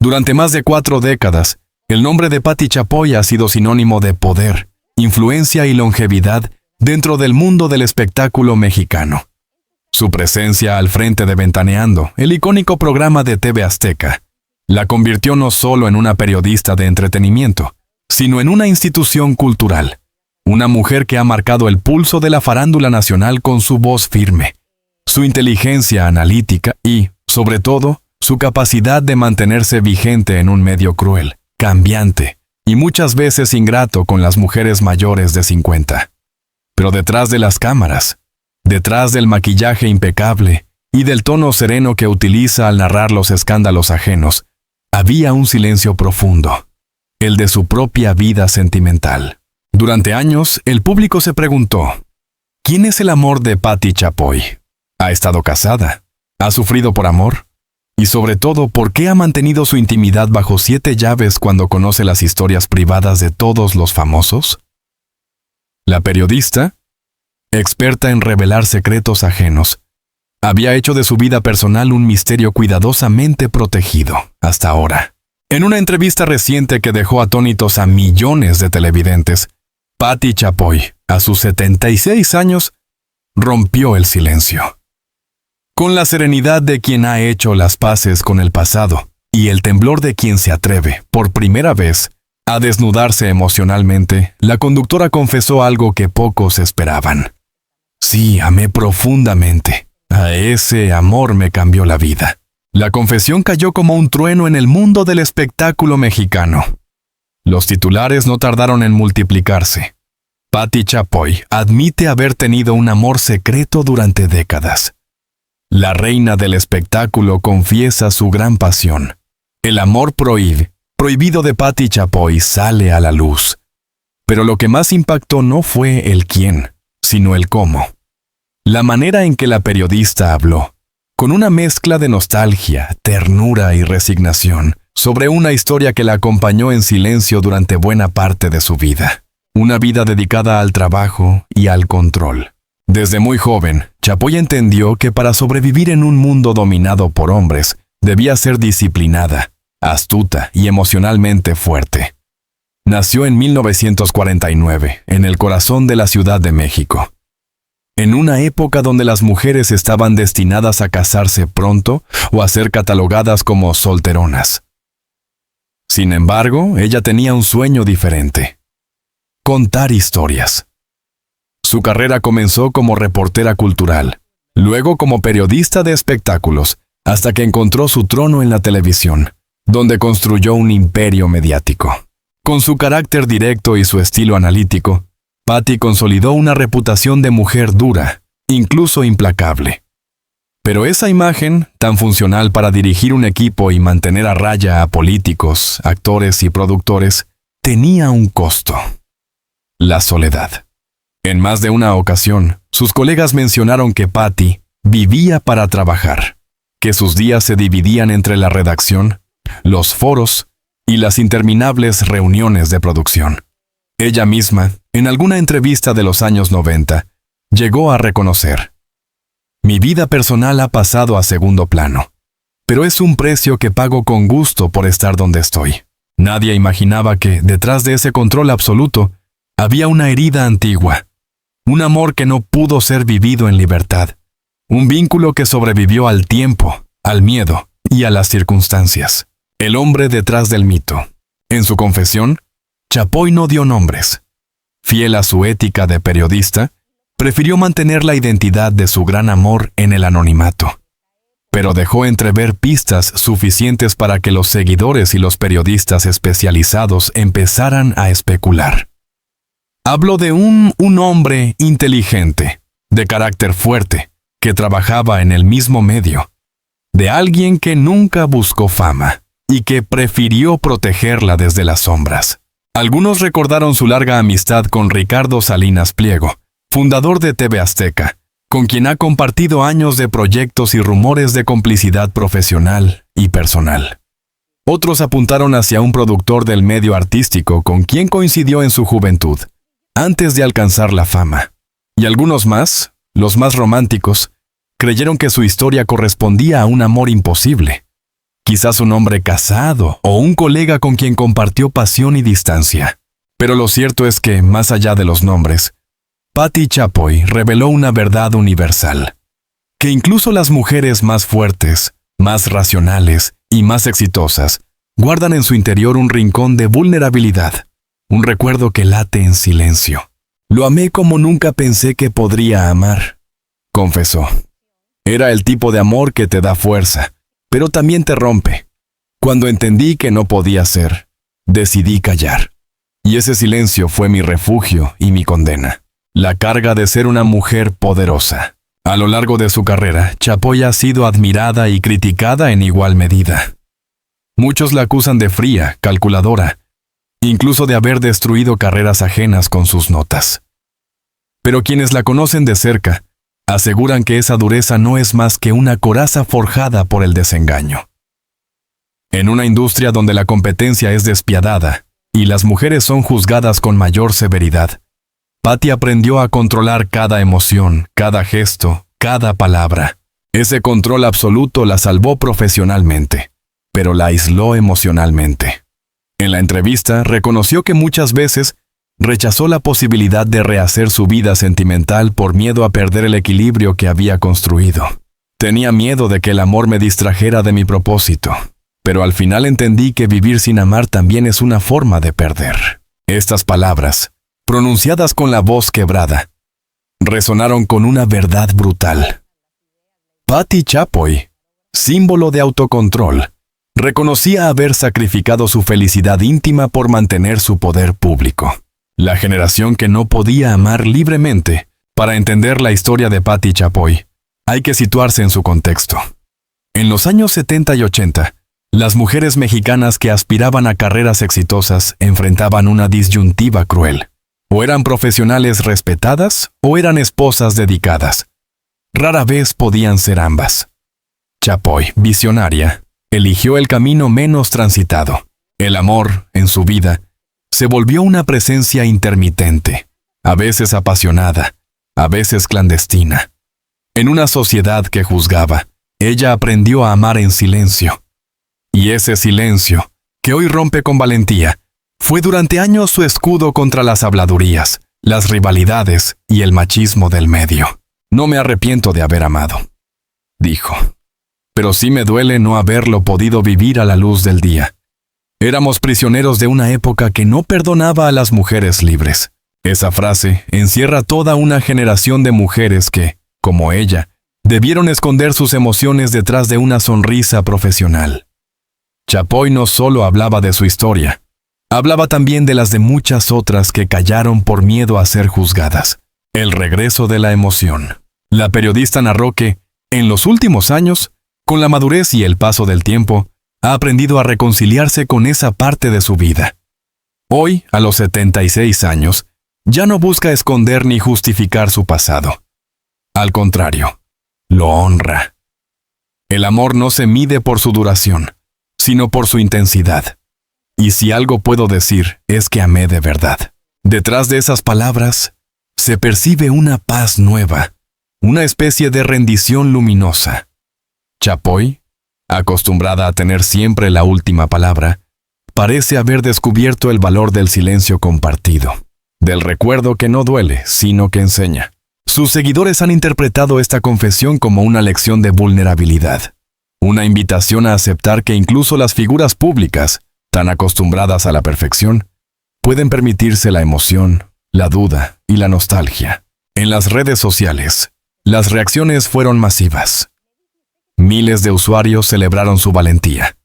Durante más de 4 décadas, el nombre de Patti Chapoy ha sido sinónimo de poder, influencia y longevidad dentro del mundo del espectáculo mexicano. Su presencia al frente de Ventaneando, el icónico programa de TV Azteca, la convirtió no solo en una periodista de entretenimiento, sino en una institución cultural. Una mujer que ha marcado el pulso de la farándula nacional con su voz firme, su inteligencia analítica y, sobre todo, su capacidad de mantenerse vigente en un medio cruel, cambiante y muchas veces ingrato con las mujeres mayores de 50. Pero detrás de las cámaras, detrás del maquillaje impecable y del tono sereno que utiliza al narrar los escándalos ajenos, había un silencio profundo, el de su propia vida sentimental. Durante años, el público se preguntó, ¿quién es el amor de Patti Chapoy? ¿Ha estado casada? ¿Ha sufrido por amor? Y sobre todo, ¿por qué ha mantenido su intimidad bajo 7 llaves cuando conoce las historias privadas de todos los famosos? La periodista, experta en revelar secretos ajenos, había hecho de su vida personal un misterio cuidadosamente protegido, hasta ahora. En una entrevista reciente que dejó atónitos a millones de televidentes, Patti Chapoy, a sus 76 años, rompió el silencio. Con la serenidad de quien ha hecho las paces con el pasado y el temblor de quien se atreve, por primera vez, a desnudarse emocionalmente, la conductora confesó algo que pocos esperaban. Sí, amé profundamente. A ese amor me cambió la vida. La confesión cayó como un trueno en el mundo del espectáculo mexicano. Los titulares no tardaron en multiplicarse. Patti Chapoy admite haber tenido un amor secreto durante décadas. La reina del espectáculo confiesa su gran pasión. El amor prohibido de Patti Chapoy sale a la luz. Pero lo que más impactó no fue el quién, sino el cómo. La manera en que la periodista habló, con una mezcla de nostalgia, ternura y resignación, sobre una historia que la acompañó en silencio durante buena parte de su vida. Una vida dedicada al trabajo y al control. Desde muy joven, Chapoy entendió que para sobrevivir en un mundo dominado por hombres, debía ser disciplinada, astuta y emocionalmente fuerte. Nació en 1949, en el corazón de la Ciudad de México. En una época donde las mujeres estaban destinadas a casarse pronto o a ser catalogadas como solteronas. Sin embargo, ella tenía un sueño diferente: contar historias. Su carrera comenzó como reportera cultural, luego como periodista de espectáculos, hasta que encontró su trono en la televisión, donde construyó un imperio mediático. Con su carácter directo y su estilo analítico, Patti consolidó una reputación de mujer dura, incluso implacable. Pero esa imagen, tan funcional para dirigir un equipo y mantener a raya a políticos, actores y productores, tenía un costo: la soledad. En más de una ocasión, sus colegas mencionaron que Patti vivía para trabajar, que sus días se dividían entre la redacción, los foros y las interminables reuniones de producción. Ella misma, en alguna entrevista de los años 90, llegó a reconocer: mi vida personal ha pasado a segundo plano, pero es un precio que pago con gusto por estar donde estoy. Nadie imaginaba que, detrás de ese control absoluto, había una herida antigua, un amor que no pudo ser vivido en libertad, un vínculo que sobrevivió al tiempo, al miedo y a las circunstancias. El hombre detrás del mito. En su confesión, Chapoy no dio nombres. Fiel a su ética de periodista, prefirió mantener la identidad de su gran amor en el anonimato. Pero dejó entrever pistas suficientes para que los seguidores y los periodistas especializados empezaran a especular. Hablo de un hombre inteligente, de carácter fuerte, que trabajaba en el mismo medio, de alguien que nunca buscó fama y que prefirió protegerla desde las sombras. Algunos recordaron su larga amistad con Ricardo Salinas Pliego, fundador de TV Azteca, con quien ha compartido años de proyectos y rumores de complicidad profesional y personal. Otros apuntaron hacia un productor del medio artístico con quien coincidió en su juventud, antes de alcanzar la fama. Y algunos más, los más románticos, creyeron que su historia correspondía a un amor imposible. quizás un hombre casado o un colega con quien compartió pasión y distancia. Pero lo cierto es que, más allá de los nombres, Patti Chapoy reveló una verdad universal, que incluso las mujeres más fuertes, más racionales y más exitosas guardan en su interior un rincón de vulnerabilidad, un recuerdo que late en silencio. Lo amé como nunca pensé que podría amar, confesó. Era el tipo de amor que te da fuerza, pero también te rompe. Cuando entendí que no podía ser, decidí callar. Y ese silencio fue mi refugio y mi condena. La carga de ser una mujer poderosa. A lo largo de su carrera, Chapoy ha sido admirada y criticada en igual medida. Muchos la acusan de fría, calculadora, incluso de haber destruido carreras ajenas con sus notas. Pero quienes la conocen de cerca, aseguran que esa dureza no es más que una coraza forjada por el desengaño. En una industria donde la competencia es despiadada y las mujeres son juzgadas con mayor severidad, Patti aprendió a controlar cada emoción, cada gesto, cada palabra. Ese control absoluto la salvó profesionalmente, pero la aisló emocionalmente. En la entrevista reconoció que muchas veces rechazó la posibilidad de rehacer su vida sentimental por miedo a perder el equilibrio que había construido. Tenía miedo de que el amor me distrajera de mi propósito, pero al final entendí que vivir sin amar también es una forma de perder. Estas palabras, pronunciadas con la voz quebrada, resonaron con una verdad brutal. Patti Chapoy, símbolo de autocontrol, reconocía haber sacrificado su felicidad íntima por mantener su poder público. La generación que no podía amar libremente, para entender la historia de Patti Chapoy, hay que situarse en su contexto. En los años 70 y 80, las mujeres mexicanas que aspiraban a carreras exitosas enfrentaban una disyuntiva cruel. O eran profesionales respetadas o eran esposas dedicadas. Rara vez podían ser ambas. Chapoy, visionaria, eligió el camino menos transitado. El amor, en su vida, se volvió una presencia intermitente, a veces apasionada, a veces clandestina. En una sociedad que juzgaba, ella aprendió a amar en silencio. Y ese silencio, que hoy rompe con valentía, fue durante años su escudo contra las habladurías, las rivalidades y el machismo del medio. No me arrepiento de haber amado, dijo. Pero sí me duele no haberlo podido vivir a la luz del día. Éramos prisioneros de una época que no perdonaba a las mujeres libres. Esa frase encierra toda una generación de mujeres que, como ella, debieron esconder sus emociones detrás de una sonrisa profesional. Chapoy no solo hablaba de su historia, hablaba también de las de muchas otras que callaron por miedo a ser juzgadas. El regreso de la emoción. La periodista narró que, en los últimos años, con la madurez y el paso del tiempo, ha aprendido a reconciliarse con esa parte de su vida. Hoy, a los 76 años, ya no busca esconder ni justificar su pasado. Al contrario, lo honra. El amor no se mide por su duración, sino por su intensidad. Y si algo puedo decir es que amé de verdad. Detrás de esas palabras, se percibe una paz nueva, una especie de rendición luminosa. Chapoy, acostumbrada a tener siempre la última palabra, parece haber descubierto el valor del silencio compartido, del recuerdo que no duele, sino que enseña. Sus seguidores han interpretado esta confesión como una lección de vulnerabilidad, una invitación a aceptar que incluso las figuras públicas, tan acostumbradas a la perfección, pueden permitirse la emoción, la duda y la nostalgia. En las redes sociales, las reacciones fueron masivas. Miles de usuarios celebraron su valentía,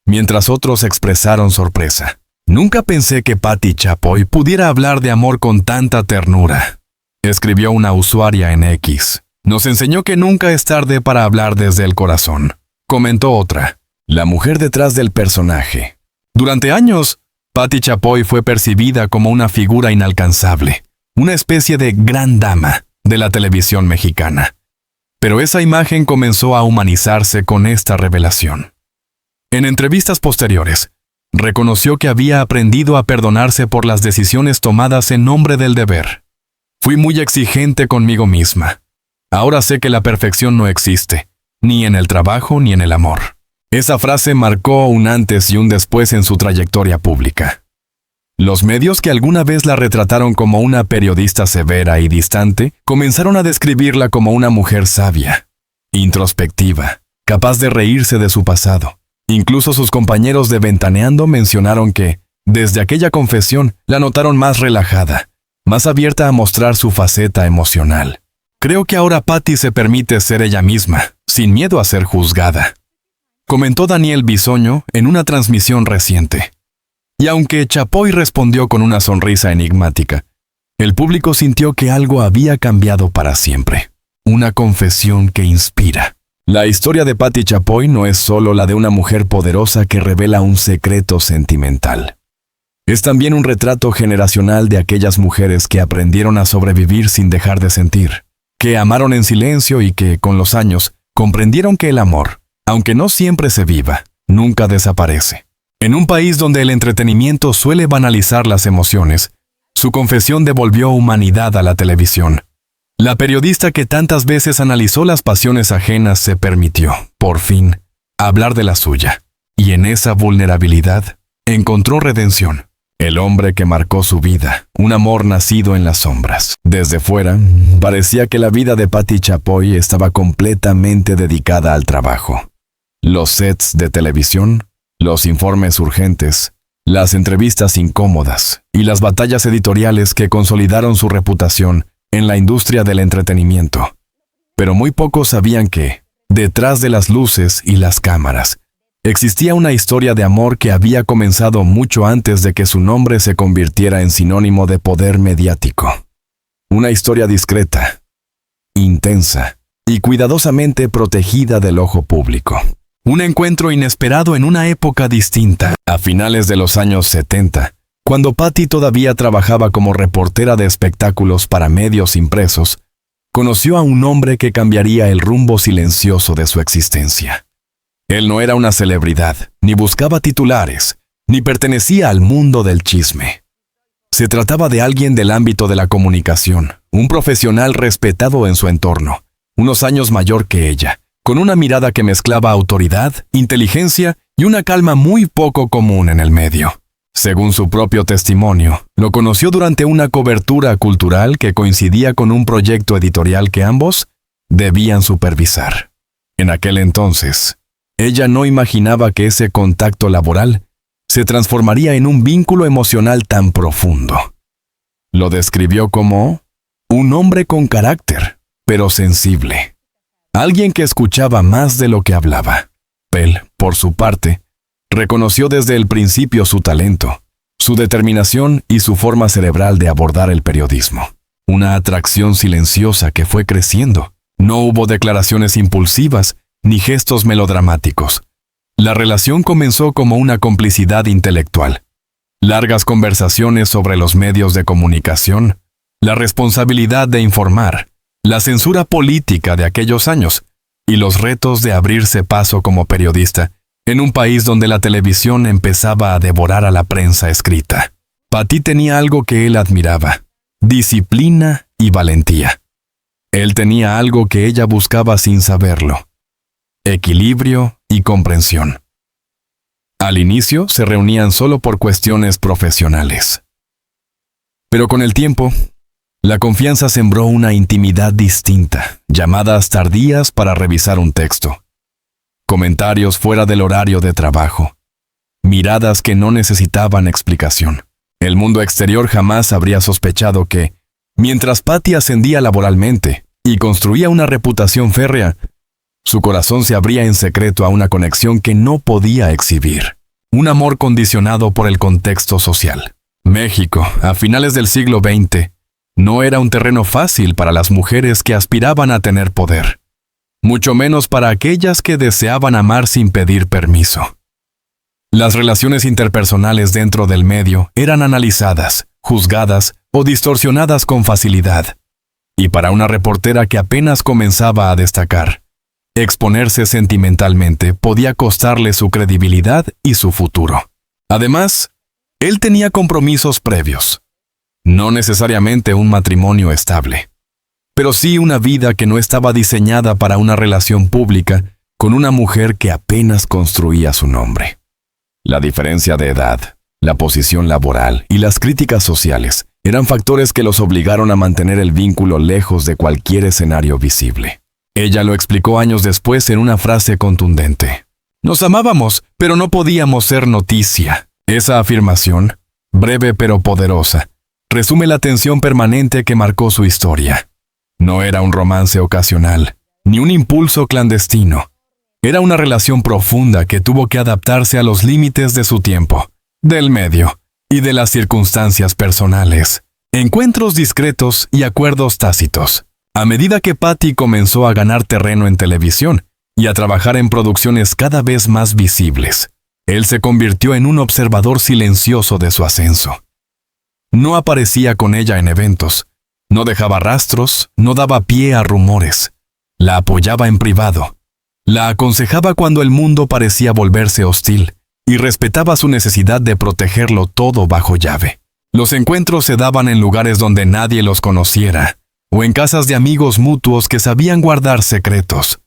mientras otros expresaron sorpresa. Nunca pensé que Patti Chapoy pudiera hablar de amor con tanta ternura, escribió una usuaria en X. Nos enseñó que nunca es tarde para hablar desde el corazón, comentó otra, la mujer detrás del personaje. Durante años, Patti Chapoy fue percibida como una figura inalcanzable, una especie de gran dama de la televisión mexicana. Pero esa imagen comenzó a humanizarse con esta revelación. En entrevistas posteriores, reconoció que había aprendido a perdonarse por las decisiones tomadas en nombre del deber. Fui muy exigente conmigo misma. Ahora sé que la perfección no existe, ni en el trabajo ni en el amor. Esa frase marcó un antes y un después en su trayectoria pública. Los medios que alguna vez la retrataron como una periodista severa y distante, comenzaron a describirla como una mujer sabia, introspectiva, capaz de reírse de su pasado. Incluso sus compañeros de Ventaneando mencionaron que, desde aquella confesión, la notaron más relajada, más abierta a mostrar su faceta emocional. Creo que ahora Patti se permite ser ella misma, sin miedo a ser juzgada, comentó Daniel Bisoño en una transmisión reciente. Y aunque Chapoy respondió con una sonrisa enigmática, el público sintió que algo había cambiado para siempre. Una confesión que inspira. La historia de Patti Chapoy no es solo la de una mujer poderosa que revela un secreto sentimental. Es también un retrato generacional de aquellas mujeres que aprendieron a sobrevivir sin dejar de sentir, que amaron en silencio y que, con los años, comprendieron que el amor, aunque no siempre se viva, nunca desaparece. En un país donde el entretenimiento suele banalizar las emociones, su confesión devolvió humanidad a la televisión. La periodista que tantas veces analizó las pasiones ajenas se permitió, por fin, hablar de la suya. Y en esa vulnerabilidad, encontró redención. El hombre que marcó su vida, un amor nacido en las sombras. Desde fuera, parecía que la vida de Patti Chapoy estaba completamente dedicada al trabajo. Los sets de televisión, los informes urgentes, las entrevistas incómodas y las batallas editoriales que consolidaron su reputación en la industria del entretenimiento. Pero muy pocos sabían que, detrás de las luces y las cámaras, existía una historia de amor que había comenzado mucho antes de que su nombre se convirtiera en sinónimo de poder mediático. Una historia discreta, intensa y cuidadosamente protegida del ojo público. Un encuentro inesperado en una época distinta, a finales de los años 70, cuando Patti todavía trabajaba como reportera de espectáculos para medios impresos, conoció a un hombre que cambiaría el rumbo silencioso de su existencia. Él no era una celebridad, ni buscaba titulares, ni pertenecía al mundo del chisme. Se trataba de alguien del ámbito de la comunicación, un profesional respetado en su entorno, unos años mayor que ella, con una mirada que mezclaba autoridad, inteligencia y una calma muy poco común en el medio. Según su propio testimonio, lo conoció durante una cobertura cultural que coincidía con un proyecto editorial que ambos debían supervisar. En aquel entonces, ella no imaginaba que ese contacto laboral se transformaría en un vínculo emocional tan profundo. Lo describió como un hombre con carácter, pero sensible. Alguien que escuchaba más de lo que hablaba. Él, por su parte, reconoció desde el principio su talento, su determinación y su forma cerebral de abordar el periodismo. Una atracción silenciosa que fue creciendo. No hubo declaraciones impulsivas ni gestos melodramáticos. La relación comenzó como una complicidad intelectual. Largas conversaciones sobre los medios de comunicación, la responsabilidad de informar, la censura política de aquellos años y los retos de abrirse paso como periodista en un país donde la televisión empezaba a devorar a la prensa escrita. Patti tenía algo que él admiraba: disciplina y valentía. Él tenía algo que ella buscaba sin saberlo: equilibrio y comprensión. Al inicio se reunían solo por cuestiones profesionales. Pero con el tiempo, la confianza sembró una intimidad distinta, llamadas tardías para revisar un texto, comentarios fuera del horario de trabajo, miradas que no necesitaban explicación. El mundo exterior jamás habría sospechado que, mientras Patti ascendía laboralmente y construía una reputación férrea, su corazón se abría en secreto a una conexión que no podía exhibir. Un amor condicionado por el contexto social. México, a finales del siglo XX, no era un terreno fácil para las mujeres que aspiraban a tener poder, mucho menos para aquellas que deseaban amar sin pedir permiso. Las relaciones interpersonales dentro del medio eran analizadas, juzgadas o distorsionadas con facilidad. Y para una reportera que apenas comenzaba a destacar, exponerse sentimentalmente podía costarle su credibilidad y su futuro. Además, él tenía compromisos previos. No necesariamente un matrimonio estable, pero sí una vida que no estaba diseñada para una relación pública con una mujer que apenas construía su nombre. La diferencia de edad, la posición laboral y las críticas sociales eran factores que los obligaron a mantener el vínculo lejos de cualquier escenario visible. Ella lo explicó años después en una frase contundente. Nos amábamos, pero no podíamos ser noticia. Esa afirmación, breve pero poderosa, resume la tensión permanente que marcó su historia. No era un romance ocasional, ni un impulso clandestino. Era una relación profunda que tuvo que adaptarse a los límites de su tiempo, del medio y de las circunstancias personales, encuentros discretos y acuerdos tácitos. A medida que Patty comenzó a ganar terreno en televisión y a trabajar en producciones cada vez más visibles, él se convirtió en un observador silencioso de su ascenso. No aparecía con ella en eventos, no dejaba rastros, no daba pie a rumores. La apoyaba en privado, la aconsejaba cuando el mundo parecía volverse hostil y respetaba su necesidad de protegerlo todo bajo llave. Los encuentros se daban en lugares donde nadie los conociera, o en casas de amigos mutuos que sabían guardar secretos.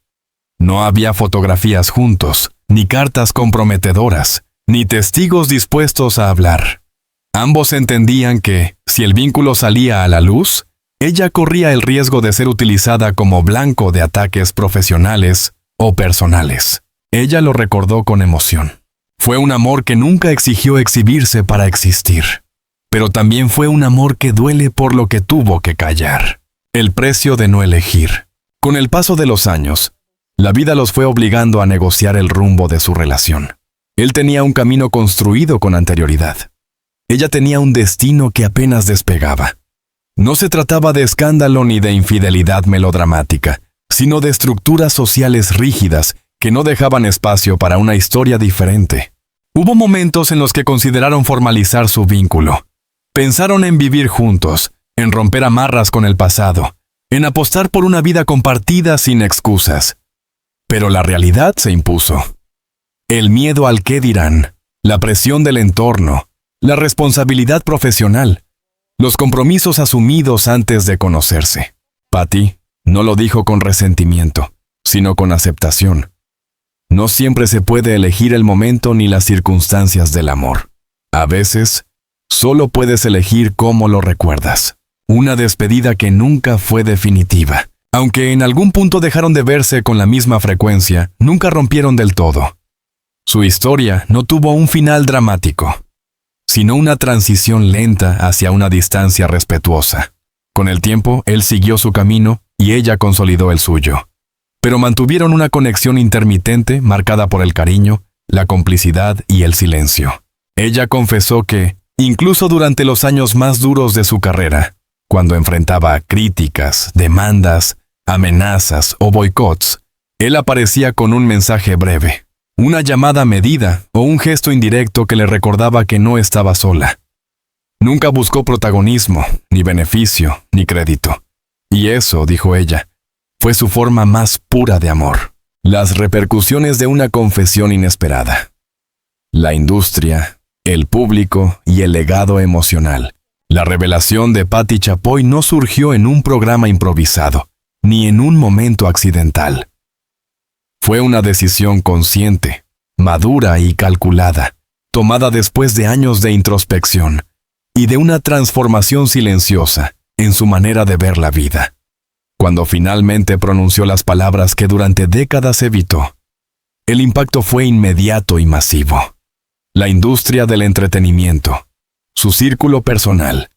No había fotografías juntos, ni cartas comprometedoras, ni testigos dispuestos a hablar. Ambos entendían que, si el vínculo salía a la luz, ella corría el riesgo de ser utilizada como blanco de ataques profesionales o personales. Ella lo recordó con emoción. Fue un amor que nunca exigió exhibirse para existir, pero también fue un amor que duele por lo que tuvo que callar. El precio de no elegir. Con el paso de los años, la vida los fue obligando a negociar el rumbo de su relación. Él tenía un camino construido con anterioridad. Ella tenía un destino que apenas despegaba. No se trataba de escándalo ni de infidelidad melodramática, sino de estructuras sociales rígidas que no dejaban espacio para una historia diferente. Hubo momentos en los que consideraron formalizar su vínculo. Pensaron en vivir juntos, en romper amarras con el pasado, en apostar por una vida compartida sin excusas. Pero la realidad se impuso. El miedo al qué dirán, la presión del entorno, la responsabilidad profesional, los compromisos asumidos antes de conocerse. Patty no lo dijo con resentimiento, sino con aceptación. No siempre se puede elegir el momento ni las circunstancias del amor. A veces, solo puedes elegir cómo lo recuerdas. Una despedida que nunca fue definitiva. Aunque en algún punto dejaron de verse con la misma frecuencia, nunca rompieron del todo. Su historia no tuvo un final dramático, sino una transición lenta hacia una distancia respetuosa. Con el tiempo, él siguió su camino y ella consolidó el suyo. Pero mantuvieron una conexión intermitente marcada por el cariño, la complicidad y el silencio. Ella confesó que, incluso durante los años más duros de su carrera, cuando enfrentaba críticas, demandas, amenazas o boicots, él aparecía con un mensaje breve, una llamada medida o un gesto indirecto que le recordaba que no estaba sola. Nunca buscó protagonismo, ni beneficio, ni crédito. Y eso, dijo ella, fue su forma más pura de amor. Las repercusiones de una confesión inesperada. La industria, el público y el legado emocional. La revelación de Patty Chapoy no surgió en un programa improvisado, ni en un momento accidental. Fue una decisión consciente, madura y calculada, tomada después de años de introspección y de una transformación silenciosa en su manera de ver la vida. Cuando finalmente pronunció las palabras que durante décadas evitó, el impacto fue inmediato y masivo. La industria del entretenimiento, su círculo personal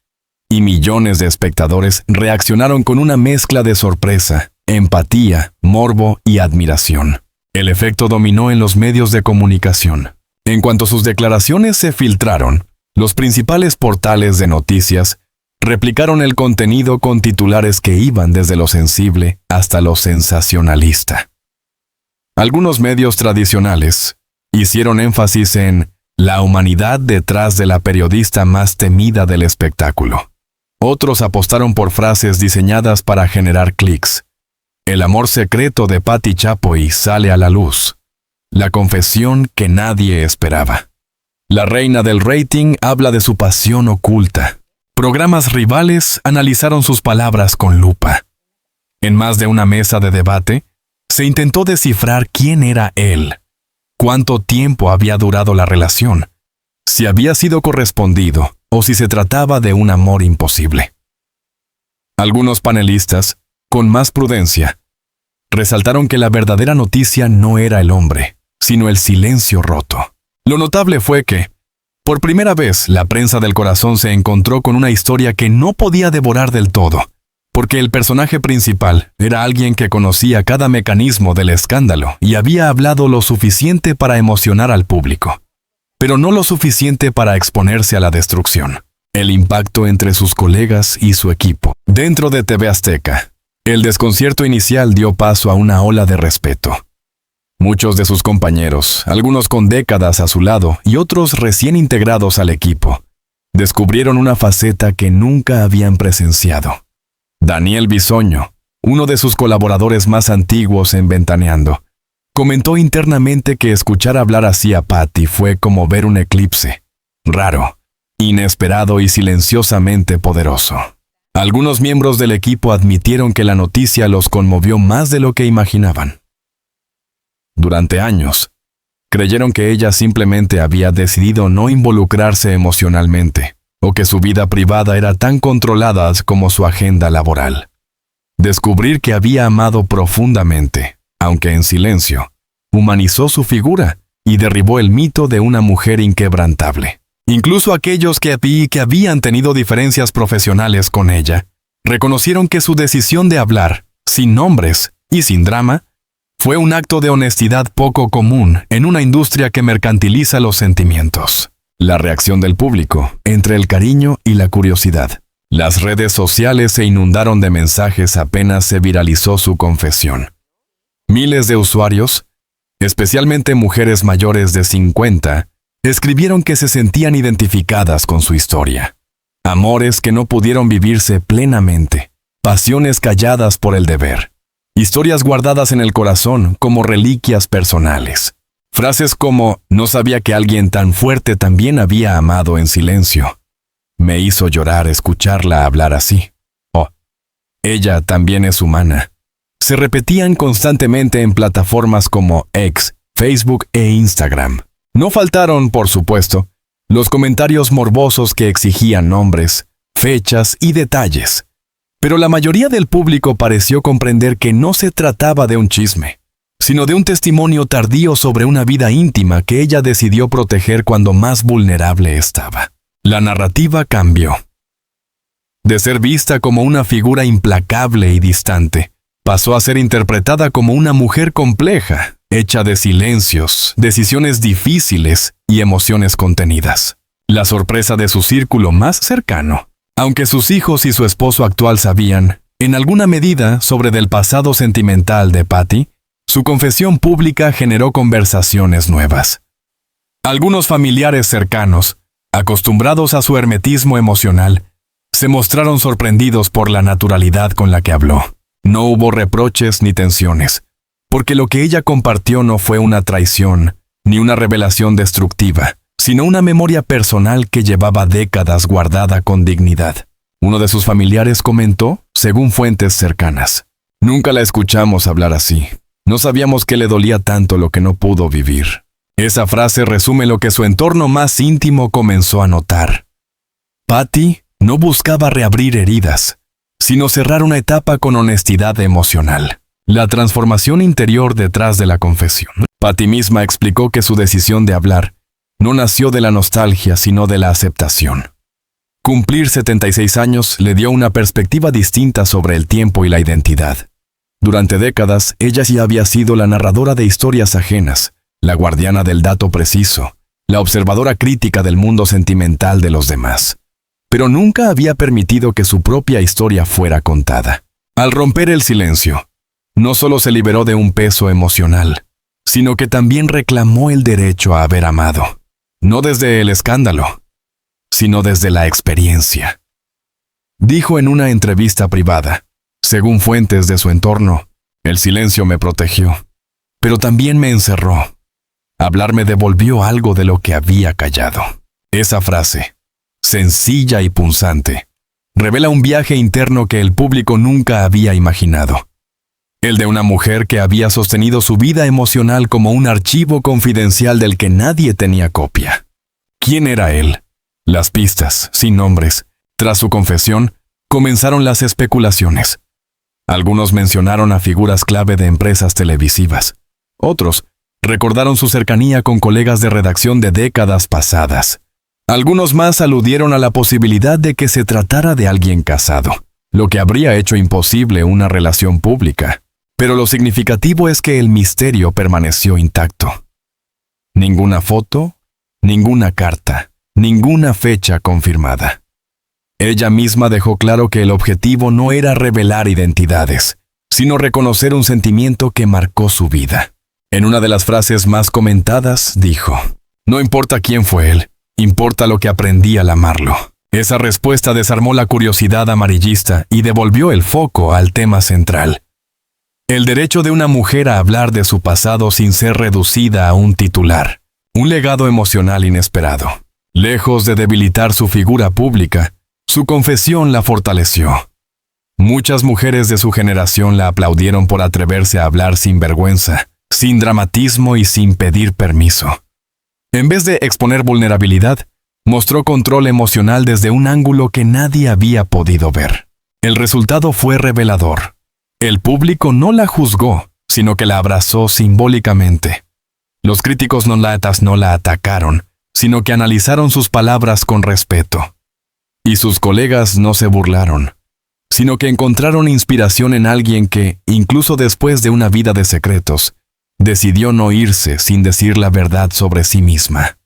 y millones de espectadores reaccionaron con una mezcla de sorpresa, empatía, morbo y admiración. El efecto dominó en los medios de comunicación. En cuanto sus declaraciones se filtraron, los principales portales de noticias replicaron el contenido con titulares que iban desde lo sensible hasta lo sensacionalista. Algunos medios tradicionales hicieron énfasis en la humanidad detrás de la periodista más temida del espectáculo. Otros apostaron por frases diseñadas para generar clics. El amor secreto de Patty Chapoy sale a la luz. La confesión que nadie esperaba. La reina del rating habla de su pasión oculta. Programas rivales analizaron sus palabras con lupa. En más de una mesa de debate, Se intentó descifrar quién era él, cuánto tiempo había durado la relación, si había sido correspondido o si se trataba de un amor imposible. Algunos panelistas, con más prudencia, resaltaron que la verdadera noticia no era el hombre, sino el silencio roto. Lo notable fue que, por primera vez, la prensa del corazón se encontró con una historia que no podía devorar del todo, porque el personaje principal era alguien que conocía cada mecanismo del escándalo y había hablado lo suficiente para emocionar al público, pero no lo suficiente para exponerse a la destrucción. El impacto entre sus colegas y su equipo. Dentro de TV Azteca, el desconcierto inicial dio paso a una ola de respeto. Muchos de sus compañeros, algunos con décadas a su lado y otros recién integrados al equipo, descubrieron una faceta que nunca habían presenciado. Daniel Bisoño, uno de sus colaboradores más antiguos en Ventaneando, comentó internamente que escuchar hablar así a Patty fue como ver un eclipse. Raro, inesperado y silenciosamente poderoso. Algunos miembros del equipo admitieron que la noticia los conmovió más de lo que imaginaban. Durante años, creyeron que ella simplemente había decidido no involucrarse emocionalmente, o que su vida privada era tan controlada como su agenda laboral. Descubrir que había amado profundamente, aunque en silencio, humanizó su figura y derribó el mito de una mujer inquebrantable. Incluso aquellos que habían tenido diferencias profesionales con ella, reconocieron que su decisión de hablar, sin nombres y sin drama, fue un acto de honestidad poco común en una industria que mercantiliza los sentimientos. La reacción del público, entre el cariño y la curiosidad. Las redes sociales se inundaron de mensajes apenas se viralizó su confesión. Miles de usuarios, especialmente mujeres mayores de 50, escribieron que se sentían identificadas con su historia. Amores que no pudieron vivirse plenamente, pasiones calladas por el deber, historias guardadas en el corazón como reliquias personales. Frases como, no sabía que alguien tan fuerte también había amado en silencio. Me hizo llorar escucharla hablar así. Oh, ella también es humana. Se repetían constantemente en plataformas como X, Facebook e Instagram. No faltaron, por supuesto, los comentarios morbosos que exigían nombres, fechas y detalles. Pero la mayoría del público pareció comprender que no se trataba de un chisme, sino de un testimonio tardío sobre una vida íntima que ella decidió proteger cuando más vulnerable estaba. La narrativa cambió. De ser vista como una figura implacable y distante, pasó a ser interpretada como una mujer compleja, hecha de silencios, decisiones difíciles y emociones contenidas. La sorpresa de su círculo más cercano, aunque sus hijos y su esposo actual sabían, en alguna medida, sobre del pasado sentimental de Patty, su confesión pública generó conversaciones nuevas. Algunos familiares cercanos, acostumbrados a su hermetismo emocional, se mostraron sorprendidos por la naturalidad con la que habló. No hubo reproches ni tensiones, porque lo que ella compartió no fue una traición, ni una revelación destructiva, sino una memoria personal que llevaba décadas guardada con dignidad. Uno de sus familiares comentó, según fuentes cercanas, «Nunca la escuchamos hablar así. No sabíamos que le dolía tanto lo que no pudo vivir». Esa frase resume lo que su entorno más íntimo comenzó a notar. Patty no buscaba reabrir heridas, sino cerrar una etapa con honestidad emocional. La transformación interior detrás de la confesión. Patty misma explicó que su decisión de hablar no nació de la nostalgia, sino de la aceptación. Cumplir 76 años le dio una perspectiva distinta sobre el tiempo y la identidad. Durante décadas, ella sí había sido la narradora de historias ajenas, la guardiana del dato preciso, la observadora crítica del mundo sentimental de los demás. Pero nunca había permitido que su propia historia fuera contada. Al romper el silencio, no solo se liberó de un peso emocional, sino que también reclamó el derecho a haber amado. No desde el escándalo, sino desde la experiencia. Dijo en una entrevista privada, según fuentes de su entorno, el silencio me protegió, pero también me encerró. Hablar me devolvió algo de lo que había callado. Esa frase, sencilla y punzante, revela un viaje interno que el público nunca había imaginado. el de una mujer que había sostenido su vida emocional como un archivo confidencial del que nadie tenía copia. ¿Quién era él? Las pistas, sin nombres. Tras su confesión, comenzaron las especulaciones. Algunos mencionaron a figuras clave de empresas televisivas. Otros recordaron su cercanía con colegas de redacción de décadas pasadas. Algunos más aludieron a la posibilidad de que se tratara de alguien casado, lo que habría hecho imposible una relación pública. Pero lo significativo es que el misterio permaneció intacto. Ninguna foto, ninguna carta, ninguna fecha confirmada. Ella misma dejó claro que el objetivo no era revelar identidades, sino reconocer un sentimiento que marcó su vida. En una de las frases más comentadas, dijo: «No importa quién fue él, importa lo que aprendí al amarlo». Esa respuesta desarmó la curiosidad amarillista y devolvió el foco al tema central: el derecho de una mujer a hablar de su pasado sin ser reducida a un titular, un legado emocional inesperado. Lejos de debilitar su figura pública, su confesión la fortaleció. Muchas mujeres de su generación la aplaudieron por atreverse a hablar sin vergüenza, sin dramatismo y sin pedir permiso. En vez de exponer vulnerabilidad, mostró control emocional desde un ángulo que nadie había podido ver. El resultado fue revelador. El público no la juzgó, sino que la abrazó simbólicamente. Los críticos no la atacaron, sino que analizaron sus palabras con respeto. Y sus colegas no se burlaron, sino que encontraron inspiración en alguien que, incluso después de una vida de secretos, decidió no irse sin decir la verdad sobre sí misma.